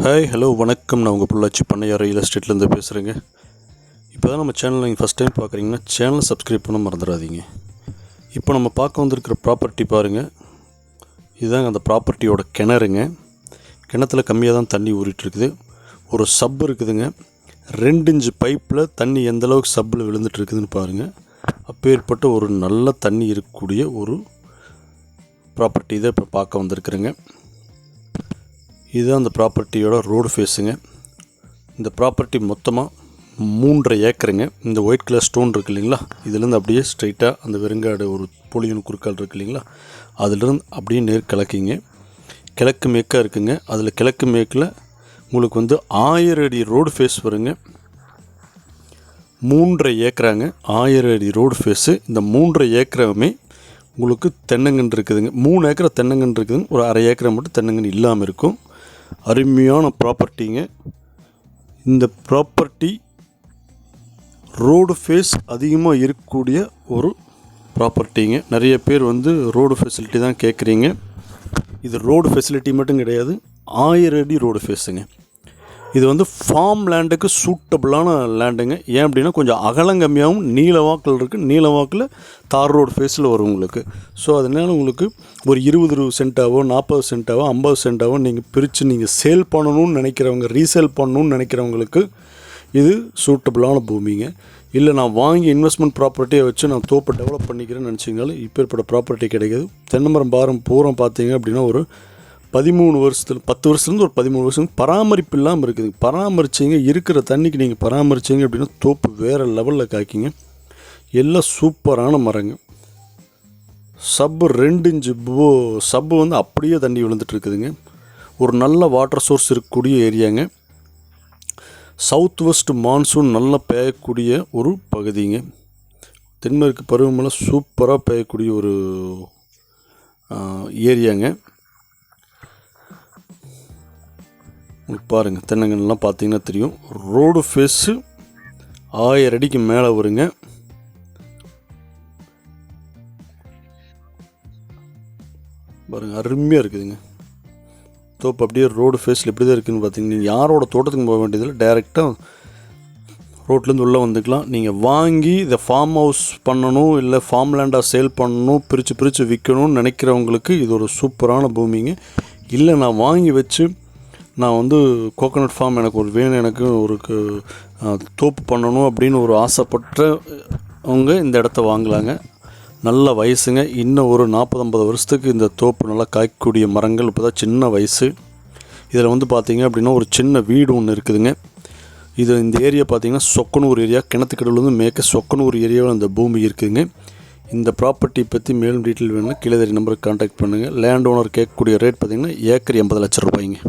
Hi hello வணக்கம். நான் உங்கள் பொள்ளாச்சி பண்ணையார் ரியல் எஸ்டேட்லேருந்து பேசுகிறேங்க. இப்போ தான் நம்ம சேனல் நீங்கள் ஃபஸ்ட் டைம் பார்க்குறீங்கன்னா சேனலை சப்ஸ்கிரைப் பண்ண மறந்துடாதீங்க. இப்போ நம்ம பார்க்க வந்திருக்கிற ப்ராப்பர்ட்டி பாருங்கள். இதுதாங்க அந்த ப்ராப்பர்ட்டியோட கிணறுங்க. கிணத்துல கம்மியாக தான் தண்ணி ஊறிட்டுருக்குது. ஒரு சப் இருக்குதுங்க. 2 இன்ச்சு பைப்பில் தண்ணி எந்தளவுக்கு சப்பில் விழுந்துட்டுருக்குதுன்னு பாருங்கள். அப்பேற்பட்ட ஒரு நல்ல தண்ணி இருக்கக்கூடிய ஒரு ப்ராப்பர்ட்டி தான் இப்போ பார்க்க வந்திருக்குறேங்க. இதுதான் அந்த ப்ராப்பர்ட்டியோட ரோடு ஃபேஸுங்க. இந்த ப்ராப்பர்ட்டி மொத்தமாக 3.5 ஏக்கருங்க. இந்த ஒயிட் கலர் ஸ்டோன் இருக்குது இல்லைங்களா, இதுலேருந்து அப்படியே ஸ்ட்ரைட்டாக அந்த வெறுங்காடு ஒரு பொலியன் குறுக்கால் இருக்குது இல்லைங்களா, அதிலிருந்து அப்படியே நேர் கிழக்கிங்க. கிழக்கு மேற்காக இருக்குங்க. அதில் கிழக்கு மேற்கில் உங்களுக்கு 1000 அடி ரோடு ஃபேஸ் வருங்க. 3.5 ஏக்கராங்க, 1000 அடி ரோடு ஃபேஸு. இந்த 3.5 ஏக்கராவுமே உங்களுக்கு தென்னங்கன்று இருக்குதுங்க. 3 ஏக்கரை தென்னங்கன்று இருக்குதுங்க. ஒரு அரை ஏக்கரை மட்டும் தென்னங்கன்று இல்லாமல் இருக்கும். அருமையான ப்ராப்பர்ட்டிங்க. இந்த ப்ராப்பர்ட்டி ரோடு ஃபேஸ் அதிகமாக இருக்கக்கூடிய ஒரு ப்ராப்பர்ட்டிங்க. நிறைய பேர் ரோடு ஃபெசிலிட்டி தான் கேட்குறீங்க. இது ரோடு ஃபெசிலிட்டி மட்டும் கிடையாது, 1000 அடி ரோடு ஃபேஸுங்க. இது ஃபார்ம் லேண்டுக்கு சூட்டபுளான லேண்டுங்க. ஏன் அப்படின்னா கொஞ்சம் அகலங்கம்மியாகவும் நீளவாக்கில் இருக்குது. நீளவாக்கில் தார் ரோடு ஃபேஸில் வரும் உங்களுக்கு. ஸோ அதனால் உங்களுக்கு ஒரு 20 சென்ட்டாவோ 40 சென்ட்டாவோ 50 சென்ட்டாவோ நீங்கள் பிரித்து நீங்கள் சேல் பண்ணணும்னு நினைக்கிறவங்க, ரீசேல் பண்ணணும்னு நினைக்கிறவங்களுக்கு இது சூட்டபுளான பூமிங்க. இல்லை நான் வாங்கி இன்வெஸ்ட்மெண்ட் ப்ராப்பர்ட்டியை வச்சு நான் தோப்பை டெவலப் பண்ணிக்கிறேன்னு நினச்சிங்கனாலும் இப்பேற்பட்ட ப்ராப்பர்ட்டி கிடைக்கிது. தென்னைமரம் பாரம் பூரா பார்த்தீங்க அப்படின்னா ஒரு 13 வருஷத்துல 10 வருஷத்துலேருந்து ஒரு 13 வருஷம் பராமரிப்பு இல்லாமல் இருக்குது. பராமரிச்சிங்க, இருக்கிற தண்ணிக்கு நீங்கள் பராமரிச்சிங்க அப்படின்னா தோப்பு வேறு லெவலில் காய்க்கிங்க. எல்லாம் சூப்பரான மரங்க. சப்பு 2 இன்ச்சு சப்பு அப்படியே தண்ணி விழுந்துட்டுருக்குதுங்க. ஒரு நல்ல வாட்டர் சோர்ஸ் இருக்கக்கூடிய ஏரியாங்க. சவுத் வெஸ்ட் மான்சூன் நல்லா பெய்யக்கூடிய ஒரு பகுதிங்க. தென்மேற்கு பருவமழை சூப்பராக பெய்யக்கூடிய ஒரு ஏரியாங்க. உங்களுக்கு பாருங்கள், தென்னங்கன்றுலாம் பார்த்தீங்கன்னா தெரியும். ரோடு ஃபேஸு 1000 அடிக்கு மேலே வருங்க. பாருங்கள், அருமையாக இருக்குதுங்க தோப்பு. அப்படியே ரோடு ஃபேஸில் எப்படி தான் இருக்குதுன்னு பார்த்தீங்கன்னா, நீங்கள் யாரோட தோட்டத்துக்கு போக வேண்டியதில்லை, டைரெக்டாக ரோட்லேருந்து உள்ளே வந்துக்கலாம். நீங்கள் வாங்கி இதை ஃபார்ம் ஹவுஸ் பண்ணணும், இல்லை ஃபார்ம் லேண்டாக சேல் பண்ணணும், பிரித்து விற்கணும்னு நினைக்கிறவங்களுக்கு இது ஒரு சூப்பரான பூமிங்க. இல்லை நான் வாங்கி வச்சு நான் கோகோனட் ஃபார்ம் எனக்கு ஒரு வேணும், எனக்கு ஒரு தோப்பு பண்ணணும் அப்படின்னு ஒரு ஆசைப்பட்டவங்க இந்த இடத்த வாங்கலாங்க. நல்ல வயசுங்க. இன்னும் ஒரு 40-50 வருஷத்துக்கு இந்த தோப்பு நல்லா காய்க்கக்கூடிய மரங்கள். இப்போ தான் சின்ன வயசு. இதில் பார்த்தீங்க அப்படின்னா ஒரு சின்ன வீடு ஒன்று இருக்குதுங்க. இந்த ஏரியா பார்த்தீங்கன்னா சொக்கனூர் ஏரியா. கிணத்துக்கடவுலேருந்து மேற்க சொக்கனூர் ஏரியாவில் அந்த பூமி இருக்குதுங்க. இந்த ப்ராப்பர்ட்டி பற்றி மேலும் டீட்டெயில் வேணும்னா கீழே நம்பருக்கு கான்டாக்ட் பண்ணுங்கள். லேண்ட் ஓனர் கேட்கக்கூடிய ரேட் பார்த்திங்கன்னா ஏக்கர் 80 லட்சம் ரூபாய்ங்க.